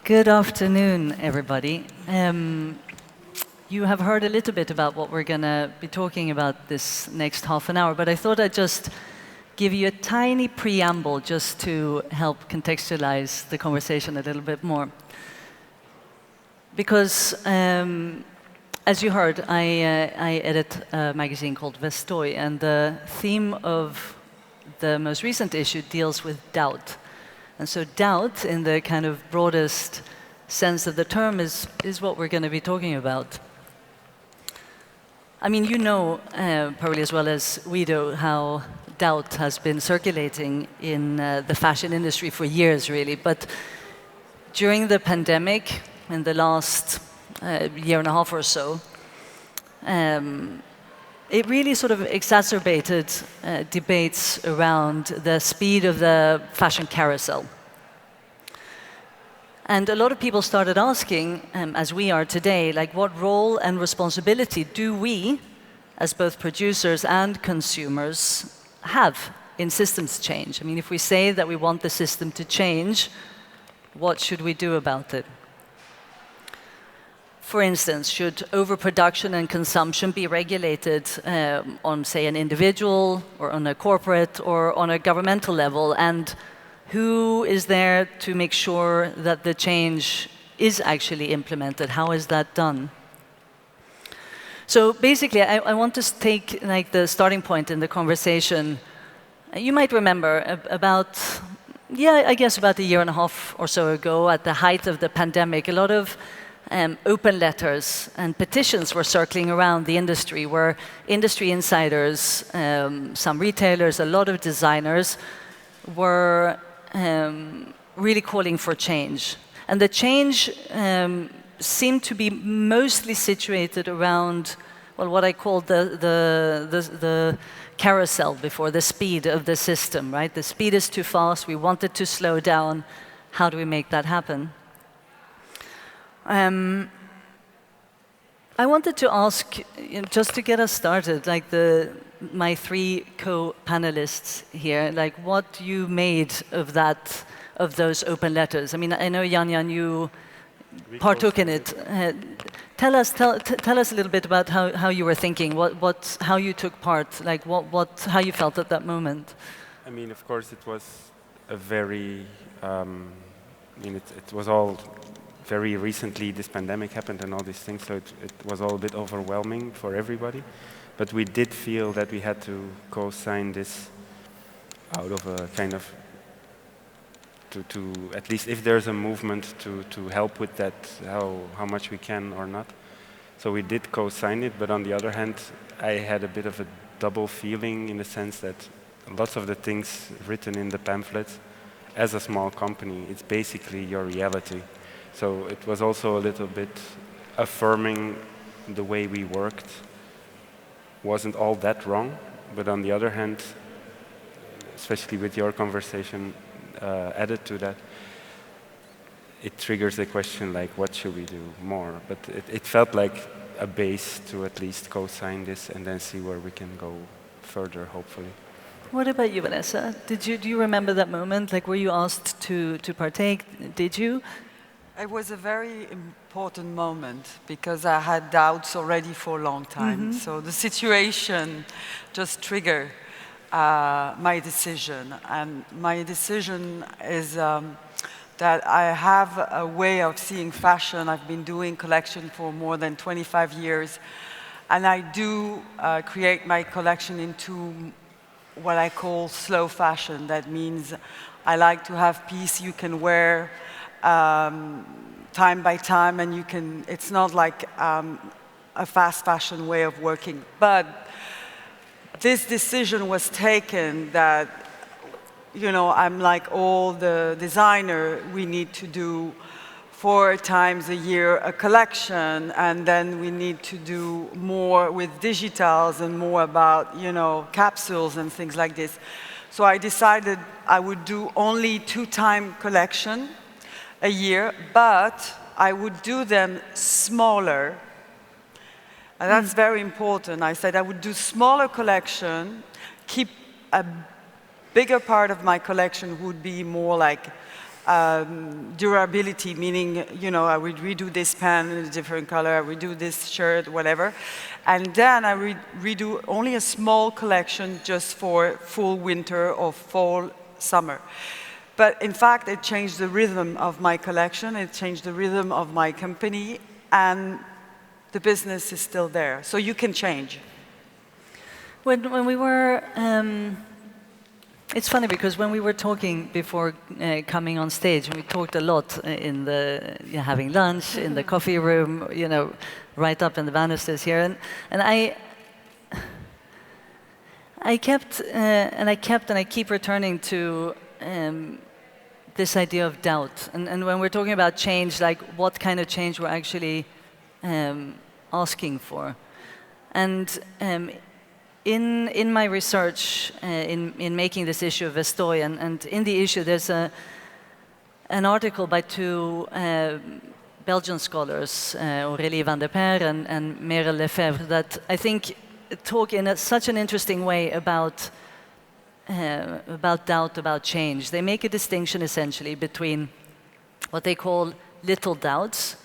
Good afternoon, everybody. You have heard a little bit about what we're going to be talking about this next half an hour, but I thought I'd just give you a tiny preamble just to help contextualize the conversation a little bit more. Because, as you heard, I edit a magazine called Vestoy, and the theme of the most recent issue deals with doubt. And so doubt, in the kind of broadest sense of the term, is what we're going to be talking about. I mean, you know, probably as well as we do, how doubt has been circulating in the fashion industry for years, really. But during the pandemic, in the last year and a half or so, it really sort of exacerbated debates around the speed of the fashion carousel. And a lot of people started asking, as we are today, like, what role and responsibility do we, as both producers and consumers, have in systems change? I mean, if we say that we want the system to change, what should we do about it? For instance, should overproduction and consumption be regulated on, say, an individual or on a corporate or on a governmental level? And who is there to make sure that the change is actually implemented? How is that done? So basically, I want to take like the starting point in the conversation. You might remember about, I guess about a year and a half or so ago, at the height of the pandemic, a lot of open letters and petitions were circling around the industry, where industry insiders, some retailers, a lot of designers were really calling for change. And the change seemed to be mostly situated around, well, what I called the carousel before, the speed of the system, right? The speed is too fast, we want it to slow down. How do we make that happen? I wanted to ask, just to get us started, like my three co-panelists here, like what you made of that, of those open letters. I mean, I know Jan-Jan, you partook in it. Tell us a little bit about how you were thinking, how you took part, like how you felt at that moment. I mean, of course, it was a very, it was all very recently. This pandemic happened and all these things, so it was all a bit overwhelming for everybody. But we did feel that we had to co-sign this out of a kind of, to at least if there's a movement to help with that, how much we can or not. So we did co-sign it, but on the other hand, I had a bit of a double feeling, in the sense that lots of the things written in the pamphlets, as a small company, it's basically your reality. So it was also a little bit affirming the way we worked. Wasn't all that wrong, but on the other hand, especially with your conversation added to that, it triggers the question like, what should we do more? But it felt like a base to at least co-sign this and then see where we can go further, hopefully. What about you, Vanessa? Do you remember that moment? Like, were you asked to partake? Did you? It was a very important moment because I had doubts already for a long time. Mm-hmm. So the situation just triggered my decision. And my decision is that I have a way of seeing fashion. I've been doing collection for more than 25 years. And I do create my collection into what I call slow fashion. That means I like to have pieces you can wear time by time, and it's not like a fast fashion way of working. But this decision was taken that, I'm like all the designer, we need to do 4 times a year a collection, and then we need to do more with digitals and more about, capsules and things like this. So I decided I would do only 2-time collection a year, but I would do them smaller. And that's very important. I said I would do smaller collection, keep a bigger part of my collection would be more like durability, meaning, you know, I would redo this pen in a different color, I would redo this shirt, whatever. And then I would redo only a small collection just for full winter or fall, summer. But in fact, it changed the rhythm of my collection, it changed the rhythm of my company, and the business is still there. So you can change. When we were, it's funny because when we were talking before coming on stage, we talked a lot in the having lunch in the coffee room, you know, right up in the banisters here, and I keep returning to this idea of doubt, and when we're talking about change, like what kind of change we're actually asking for, and. In my research, in making this issue of Estoy, and in the issue there's an article by two Belgian scholars, Aurélie van der Perre and Merel Lefebvre, that I think talk in such an interesting way about doubt, about change. They make a distinction essentially between what they call little doubts,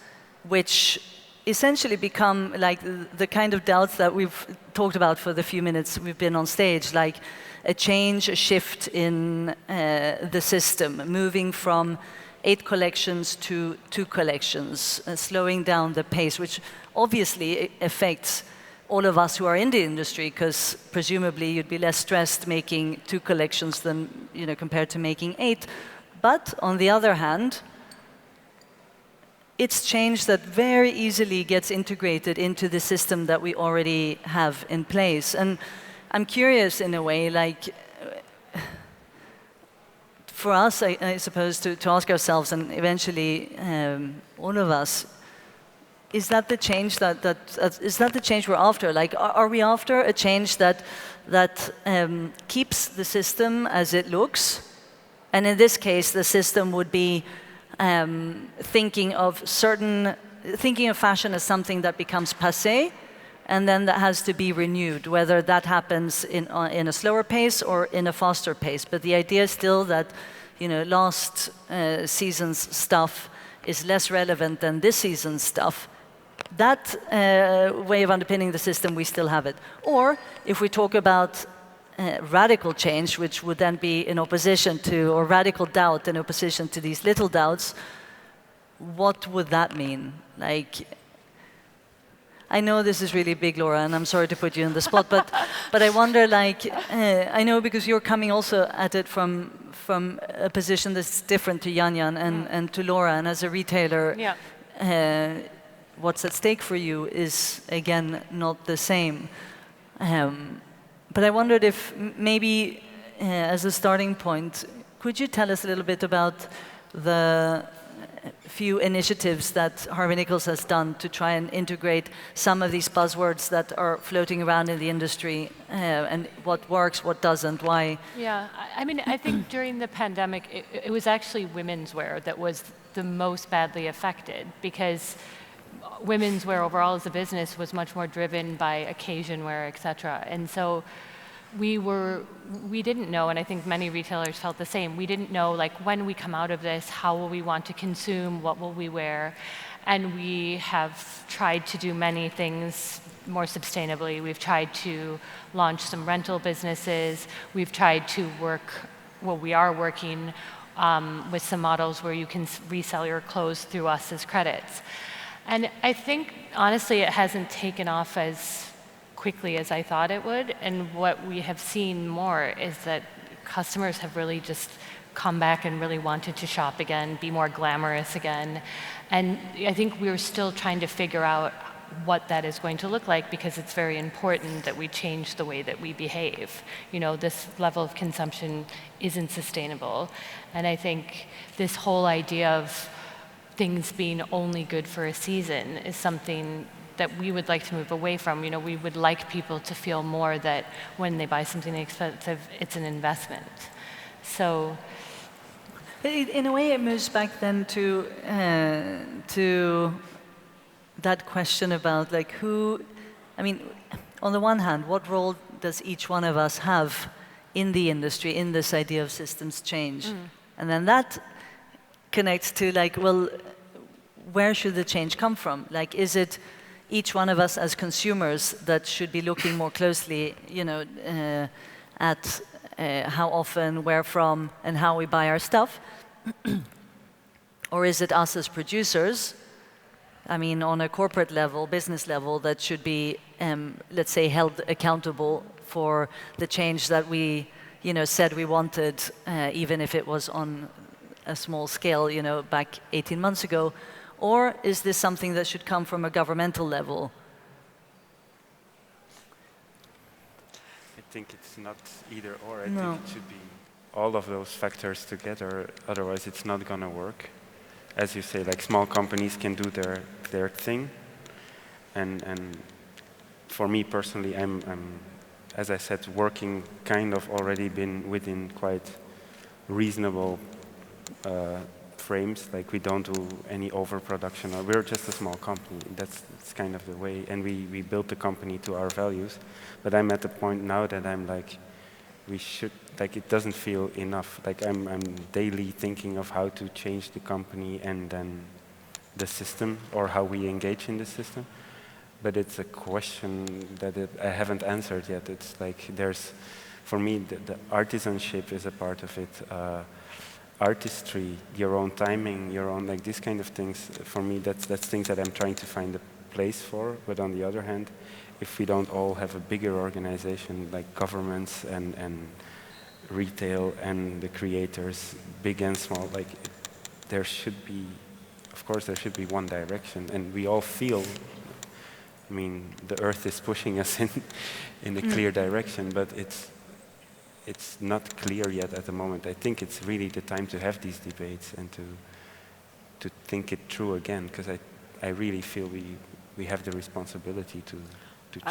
which essentially become like the kind of doubts that we've talked about for the few minutes we've been on stage, like a change, a shift in the system, moving from 8 collections to 2 collections, slowing down the pace, which obviously affects all of us who are in the industry, because presumably you'd be less stressed making 2 collections than, you know, compared to making 8. But on the other hand, it's change that very easily gets integrated into the system that we already have in place. And I'm curious in a way, like, for us, I suppose, to ask ourselves, and eventually all of us, is that the change is that the change we're after? Like, are we after a change that keeps the system as it looks? And in this case, the system would be thinking of fashion as something that becomes passé, and then that has to be renewed, whether that happens in a slower pace or in a faster pace. But the idea is still that, you know, last season's stuff is less relevant than this season's stuff. That way of underpinning the system, we still have it. Or if we talk about radical change, which would then be in opposition to, or radical doubt in opposition to these little doubts, what would that mean? Like, I know this is really big, Laura, and I'm sorry to put you on the spot, but I wonder, like, I know because you're coming also at it from a position that's different to Jan-Jan and to Laura, and as a retailer, what's at stake for you is, again, not the same. But I wondered if maybe, as a starting point, could you tell us a little bit about the few initiatives that Harvey Nichols has done to try and integrate some of these buzzwords that are floating around in the industry, and what works, what doesn't, why? Yeah, I mean, I think during the pandemic, it was actually women's wear that was the most badly affected, because women's wear overall as a business was much more driven by occasion wear, et cetera. And so we didn't know, and I think many retailers felt the same, we didn't know, like, when we come out of this, how will we want to consume, what will we wear? And we have tried to do many things more sustainably. We've tried to launch some rental businesses. We've tried to we are working with some models where you can resell your clothes through us as credits. And I think, honestly, it hasn't taken off as quickly as I thought it would. And what we have seen more is that customers have really just come back and really wanted to shop again, be more glamorous again. And I think we're still trying to figure out what that is going to look like, because it's very important that we change the way that we behave. You know, this level of consumption isn't sustainable. And I think this whole idea of things being only good for a season is something that we would like to move away from. You know, we would like people to feel more that when they buy something expensive, it's an investment. So, in a way, it moves back then to that question about, like, who. I mean, on the one hand, what role does each one of us have in the industry, in this idea of systems change? And then that connects to like, well, where should the change come from? Like, is it each one of us as consumers that should be looking more closely, at how often, where from, and how we buy our stuff? Or is it us as producers, I mean, on a corporate level, business level, that should be, let's say, held accountable for the change that we, said we wanted, even if it was on a small scale, back 18 months ago? Or is this something that should come from a governmental level? I think it's not either or. I think it should be all of those factors together. Otherwise, it's not going to work. As you say, like small companies can do their thing, and for me personally, I'm as I said, working kind of already been within quite reasonable frames. Like we don't do any overproduction, or we're just a small company. That's kind of the way, and we built the company to our values. But I'm at the point now that I'm like, we should, like, it doesn't feel enough. Like I'm daily thinking of how to change the company and then the system, or how we engage in the system. But it's a question that I haven't answered yet. It's like for me, the artisanship is a part of it. Artistry, your own timing, your own, like these kind of things. For me, that's things that I'm trying to find a place for. But on the other hand, if we don't all have a bigger organization, like governments and retail and the creators, big and small, like there should be, of course, there should be one direction, and we all feel. I mean, the earth is pushing us in a clear direction, but it's not clear yet at the moment. I think it's really the time to have these debates and to think it through again, because I really feel we have the responsibility to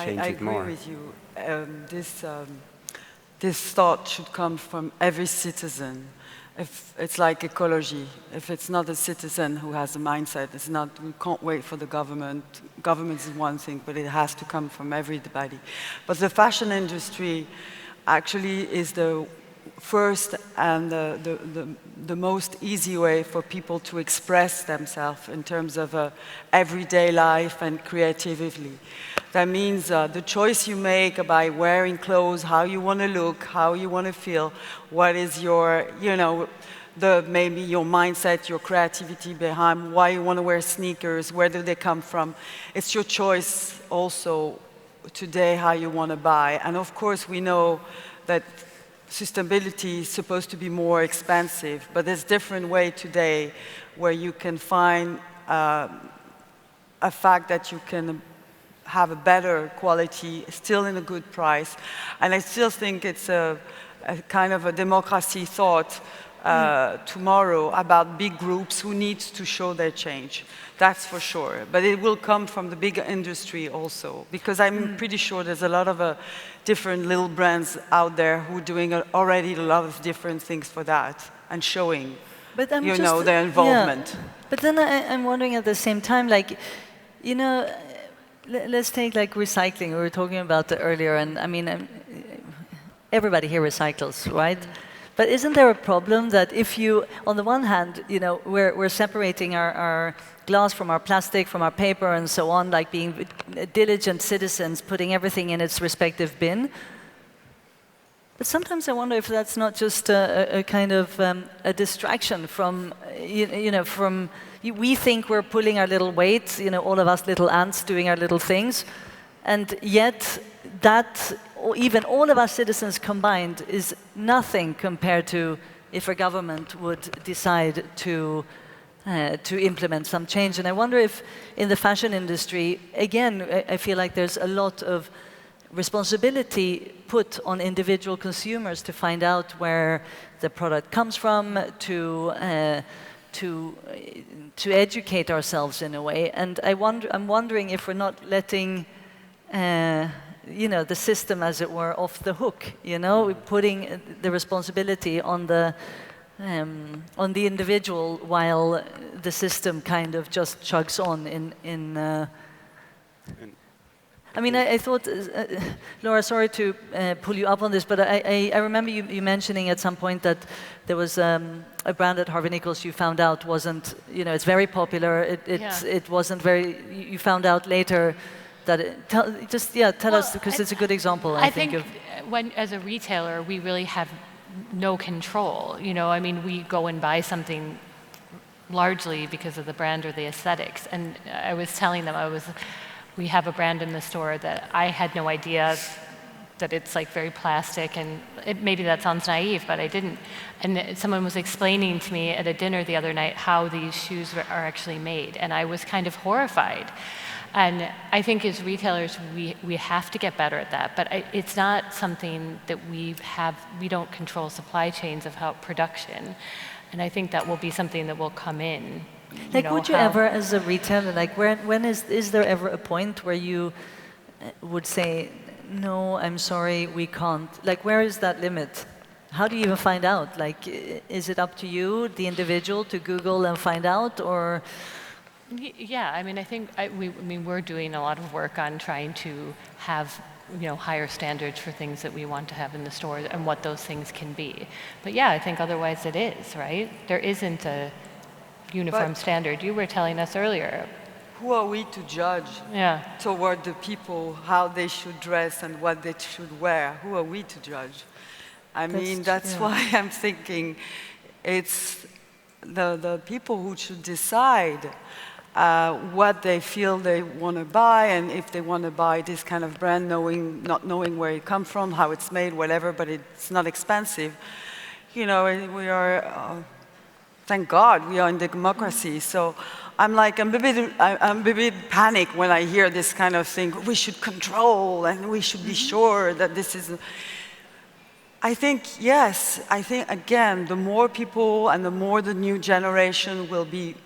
change it more. I agree with you. This thought should come from every citizen. If it's like ecology, if it's not a citizen who has a mindset, it's not, we can't wait for the government. Government is one thing, but it has to come from everybody. But the fashion industry actually is the first and the most easy way for people to express themselves in terms of everyday life and creatively. That means the choice you make by wearing clothes, how you want to look, how you want to feel, what is your, maybe your mindset, your creativity behind why you want to wear sneakers, where do they come from. It's your choice also today how you want to buy. And of course we know that sustainability is supposed to be more expensive, but there's different way today where you can find a fact that you can have a better quality, still in a good price. And I still think it's a kind of a democracy thought tomorrow about big groups who need to show their change. That's for sure. But it will come from the big industry also, because I'm pretty sure there's a lot of different little brands out there who are doing already a lot of different things for that and showing, their involvement. Yeah. But then I'm wondering at the same time, like, let's take like recycling. We were talking about it earlier, and I mean, everybody here recycles, right? But isn't there a problem that if you, on the one hand, we're separating our glass from our plastic, from our paper, and so on, like being diligent citizens, putting everything in its respective bin. But sometimes I wonder if that's not just a kind of a distraction from, we think we're pulling our little weight, all of us little ants doing our little things, and yet that, even all of us citizens combined, is nothing compared to if a government would decide to implement some change. And I wonder if in the fashion industry, again, I feel like there's a lot of responsibility put on individual consumers to find out where the product comes from, to educate ourselves in a way. And I'm wondering if we're not letting the system, as it were, off the hook. Putting the responsibility on the individual while the system kind of just chugs on I mean, I thought, Laura, sorry to pull you up on this, but I remember you mentioning at some point that there was a brand at Harvey Nichols you found out wasn't, you know, it's very popular. It wasn't very. You found out later that tell us, because it's a good example. I think of when, as a retailer, we really have no control. You know, I mean, we go and buy something largely because of the brand or the aesthetics. And I was telling them we have a brand in the store that I had no idea that it's like very plastic, and maybe that sounds naive, but I didn't. And someone was explaining to me at a dinner the other night how these shoes are actually made, and I was kind of horrified. And I think as retailers, we have to get better at that, but it's not something that we don't control supply chains of how production. And I think that will be something that will come in. Like, would you ever, as a retailer, like, when is there ever a point where you would say, no, I'm sorry, we can't? Like, where is that limit? How do you even find out? Like, is it up to you, the individual, to Google and find out, or? Yeah, I mean, I think we're doing a lot of work on trying to have, you know, higher standards for things that we want to have in the store and what those things can be. But yeah, I think otherwise it is, right? There isn't a uniform standard. You were telling us earlier. Who are we to judge toward the people how they should dress and what they should wear? Who are we to judge? I mean, that's why I'm thinking it's the people who should decide what they feel they want to buy, and if they want to buy this kind of brand, not knowing where it comes from, how it's made, whatever, but it's not expensive. You know, we are, thank God, we are in democracy. So I'm a bit panic when I hear this kind of thing. We should control, and we should be sure that this is. I think, yes, I think, again, the more people and the more the new generation will be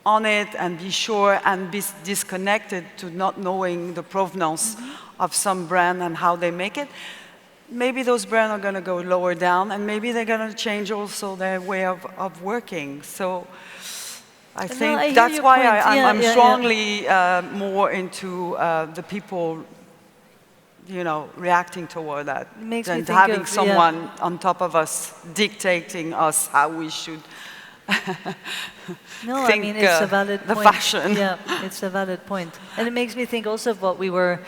on it and be sure and be disconnected to not knowing the provenance of some brand and how they make it, maybe those brands are going to go lower down, and maybe they're going to change also their way of working. So I think that's why I'm strongly more into the people, you know, reacting toward that than having someone on top of us dictating us how we should No, I mean, it's a valid point. The fashion. Yeah, it's a valid point. And it makes me think also of what we were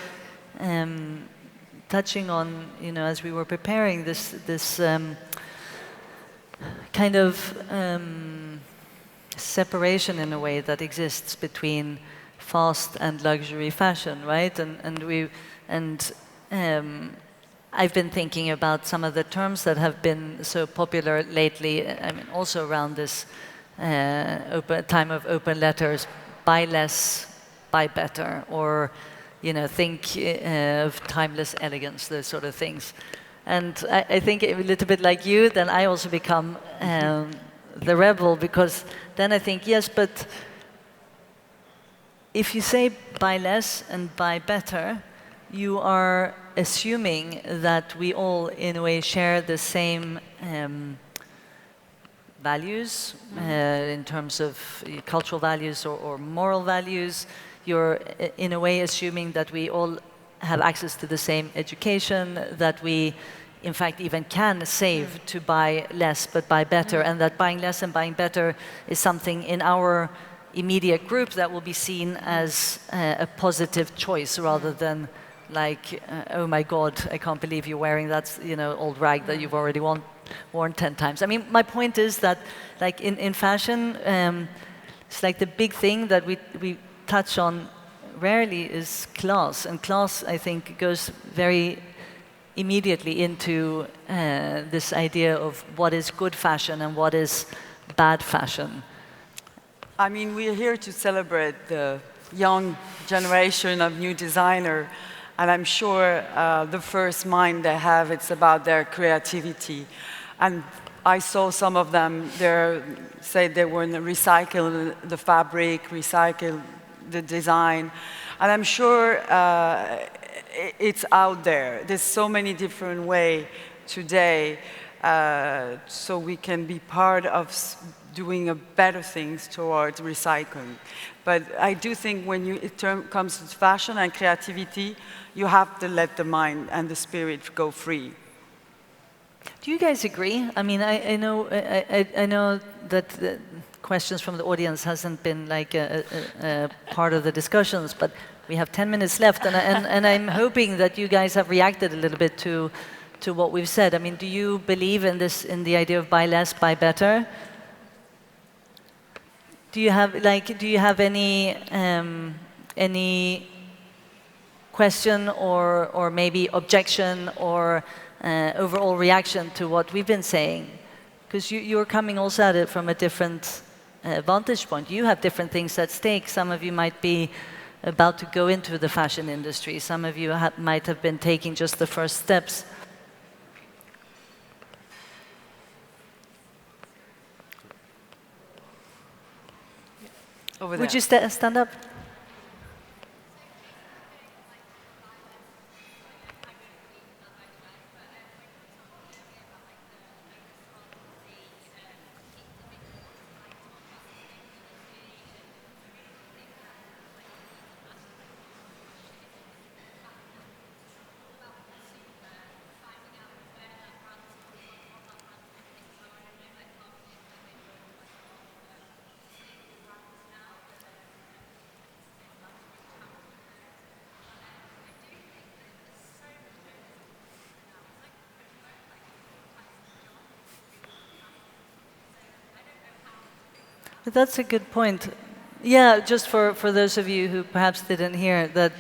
touching on, you know, as we were preparing this kind of separation in a way that exists between fast and luxury fashion, right? I've been thinking about some of the terms that have been so popular lately. I mean, also around this time of open letters: buy less, buy better, or, you know, think of timeless elegance, those sort of things. And I think a little bit like you, then I also become the rebel, because then I think, yes, but if you say buy less and buy better, you are assuming that we all, in a way, share the same values in terms of cultural values or moral values. You're, in a way, assuming that we all have access to the same education, that we, in fact, even can save to buy less but buy better, and that buying less and buying better is something in our immediate group that will be seen as a positive choice, rather than like, oh my God, I can't believe you're wearing that, you know, old rag that you've already worn 10 times. I mean, my point is that, like, in fashion, it's like the big thing that we touch on rarely is class. And class, I think, goes very immediately into this idea of what is good fashion and what is bad fashion. I mean, we're here to celebrate the young generation of new designer. And I'm sure the first mind they have, it's about their creativity. And I saw some of them, they said they were going to recycle the fabric, recycle the design. And I'm sure it's out there. There's so many different ways today so we can be part of doing better things towards recycling. But I do think when it comes to fashion and creativity, you have to let the mind and the spirit go free. Do you guys agree? I mean, I know that the questions from the audience hasn't been like a part of the discussions, but we have 10 minutes left, and I'm hoping that you guys have reacted a little bit to what we've said. I mean, do you believe in this, in the idea of buy less, buy better? Do you have any question or maybe objection or overall reaction to what we've been saying? Because you're coming also at it from a different vantage point. You have different things at stake. Some of you might be about to go into the fashion industry. Some of you might have been taking just the first steps. Over there. Would you stand up? But that's a good point. Yeah, just for those of you who perhaps didn't hear that,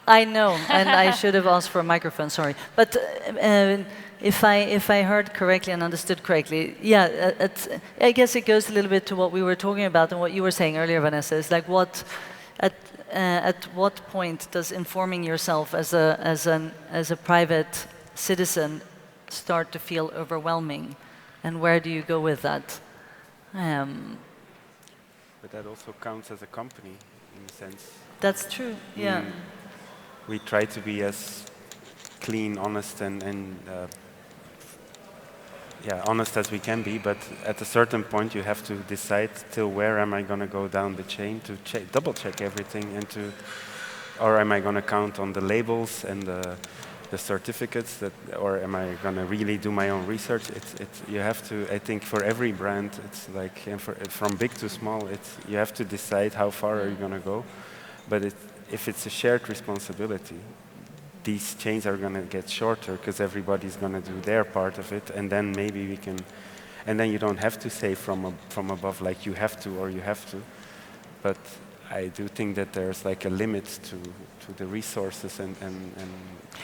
I know, and I should have asked for a microphone, sorry. But if I heard correctly and understood correctly, yeah, I guess it goes a little bit to what we were talking about and what you were saying earlier, Vanessa. It's like at what point does informing yourself as a private citizen start to feel overwhelming, and where do you go with that? But that also counts as a company, in a sense. That's true, yeah. We try to be as clean, honest, and honest as we can be, but at a certain point you have to decide till where am I going to go down the chain to double check everything, or am I going to count on the labels and the certificates, or am I going to really do my own research? You have to, I think for every brand, it's like, from big to small, you have to decide how far are you going to go. But if it's a shared responsibility, these chains are going to get shorter because everybody's going to do their part of it, and then maybe we can, and then you don't have to say from above like you have to or you have to. But I do think that there's like a limit to the resources and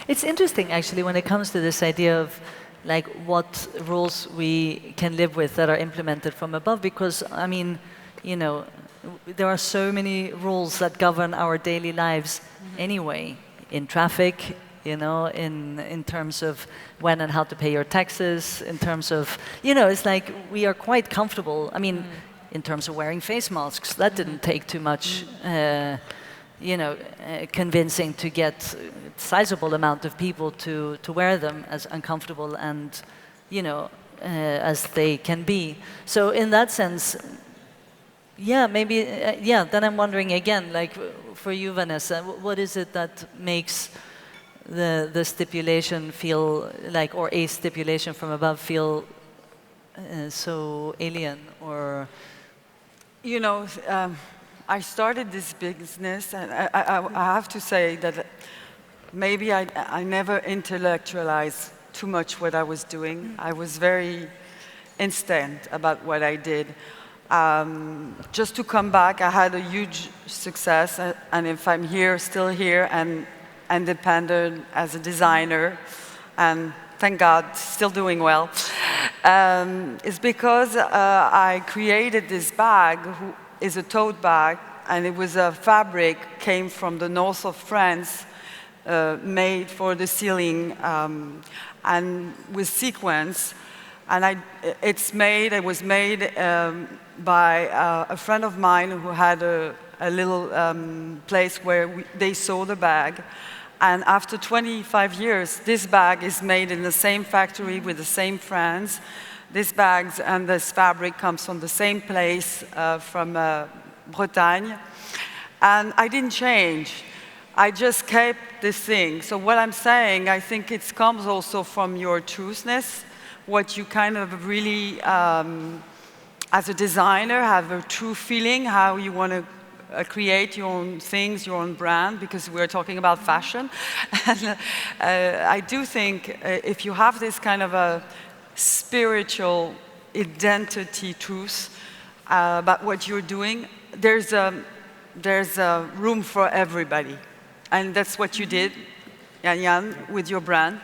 It's interesting actually when it comes to this idea of like what rules we can live with that are implemented from above, because I mean, you know, there are so many rules that govern our daily lives anyway, in traffic, you know, in terms of when and how to pay your taxes, in terms of, you know, it's like we are quite comfortable. I mean, in terms of wearing face masks, that didn't take too much, you know, convincing to get a sizable amount of people to wear them, as uncomfortable and, you know, as they can be. So in that sense, yeah, maybe, yeah, then I'm wondering again, like for you, Vanessa, what is it that makes the stipulation feel like, or a stipulation from above feel so alien or... You know, I started this business, and I have to say that maybe I never intellectualized too much what I was doing. I was very instant about what I did. Just to come back, I had a huge success, and if I'm here, still here, and independent as a designer, and thank God, still doing well, is because I created this bag, who is a tote bag, and it was a fabric, came from the north of France, made for the ceiling, and with sequins. And it was made by a friend of mine who had a little place where they sold the bag. And after 25 years, this bag is made in the same factory with the same friends. These bags and this fabric comes from the same place, from Bretagne. And I didn't change. I just kept this thing. So what I'm saying, I think it comes also from your truthness, what you kind of really, as a designer, have a true feeling, how you want to create your own things, your own brand, because we're talking about fashion. And I do think if you have this kind of a spiritual identity truth about what you're doing, there's a room for everybody. And that's what you did, Jan-Jan, with your brand.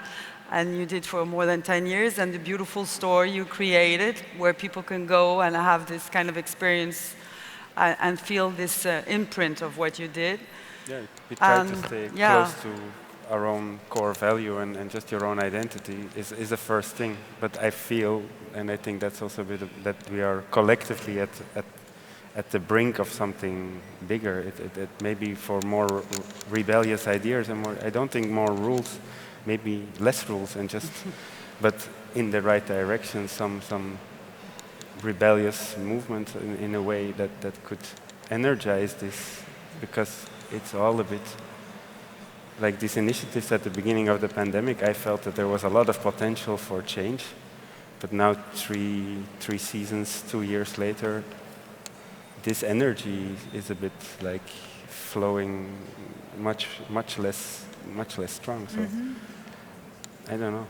And you did for more than 10 years, and the beautiful store you created where people can go and have this kind of experience and feel this imprint of what you did. Yeah, we try to stay close to our own core value, and just your own identity is the first thing. But I feel, and I think that's also a bit of, that we are collectively at the brink of something bigger. It may be for more rebellious ideas and more. I don't think more rules, maybe less rules, and just, but in the right direction, some rebellious movement in a way that could energize this, because it's all a bit like these initiatives at the beginning of the pandemic. I felt that there was a lot of potential for change, but now three seasons, 2 years later, this energy is a bit like flowing much less strong. So I don't know.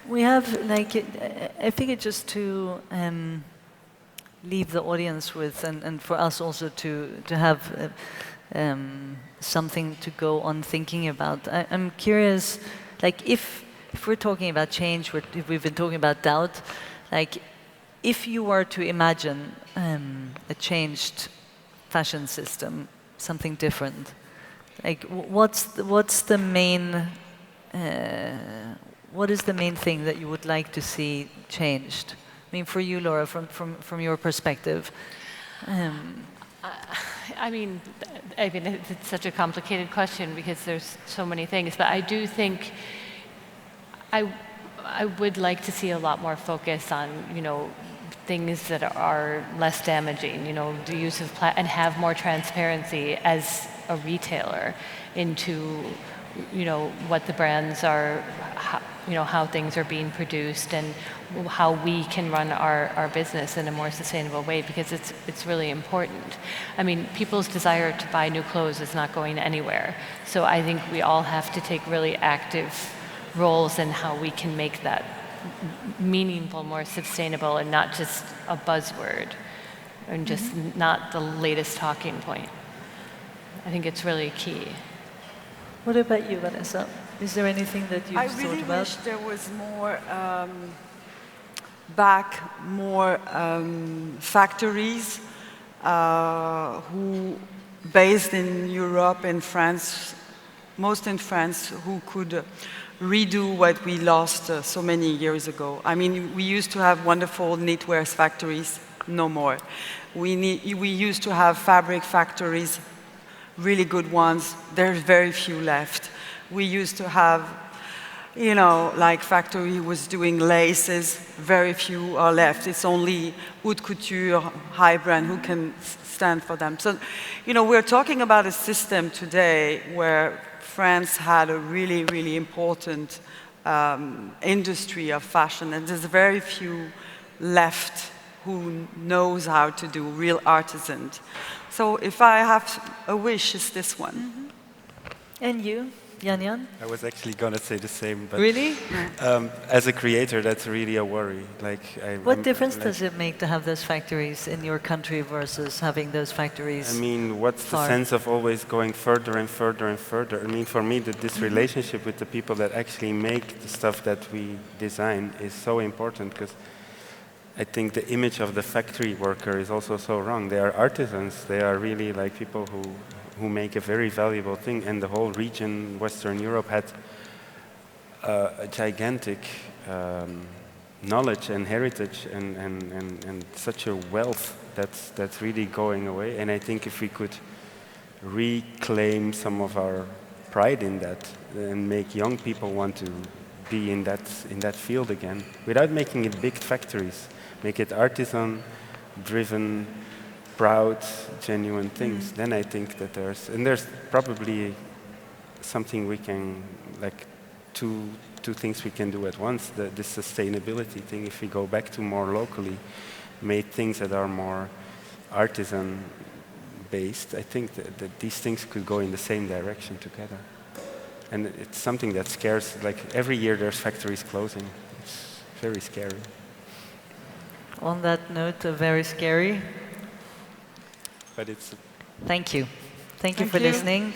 We have, like, I figured just to leave the audience with, and for us also to have something to go on thinking about. I'm curious, like, if we're talking about change, if we've been talking about doubt, like, if you were to imagine a changed fashion system, something different, like, what's the main what is the main thing that you would like to see changed? I mean, for you, Laura, from your perspective. I mean, it's such a complicated question because there's so many things, but I do think I would like to see a lot more focus on, things that are less damaging, the use of and have more transparency as a retailer into, what the brands are, how things are being produced, and how we can run our business in a more sustainable way, because it's really important. I mean, people's desire to buy new clothes is not going anywhere. So I think we all have to take really active roles in how we can make that meaningful, more sustainable, and not just a buzzword, and just not the latest talking point. I think it's really key. What about you, Vanessa? Is there anything that you've thought about? I really wish there was more factories who, based in Europe and France, most in France, who could redo what we lost so many years ago. I mean, we used to have wonderful knitwear factories, no more. We used to have fabric factories, really good ones. There's very few left. We used to have, like factory was doing laces, very few are left. It's only haute couture, high brand who can stand for them. So, we're talking about a system today where France had a really, really important industry of fashion, and there's very few left who knows how to do real artisans. So if I have a wish, it's this one. And you, Jan-Jan? I was actually going to say the same, but really? As a creator, that's really a worry. What difference does it make to have those factories in your country versus having those factories? I mean, what's the sense of always going further and further and further? I mean, for me, this relationship with the people that actually make the stuff that we design is so important, because I think the image of the factory worker is also so wrong. They are artisans. They are really like people who make a very valuable thing. And the whole region, Western Europe, had a gigantic knowledge and heritage and such a wealth that's really going away. And I think if we could reclaim some of our pride in that and make young people want to be in that field again, without making it big factories. Make it artisan-driven, proud, genuine things. Then I think that there's probably something we can, like two things we can do at once. The sustainability thing, if we go back to more locally made things that are more artisan-based, I think that these things could go in the same direction together. And it's something that scares, like every year there's factories closing. It's very scary. On that note, very scary. But it's... Thank you. Thank you Thank for you. listening.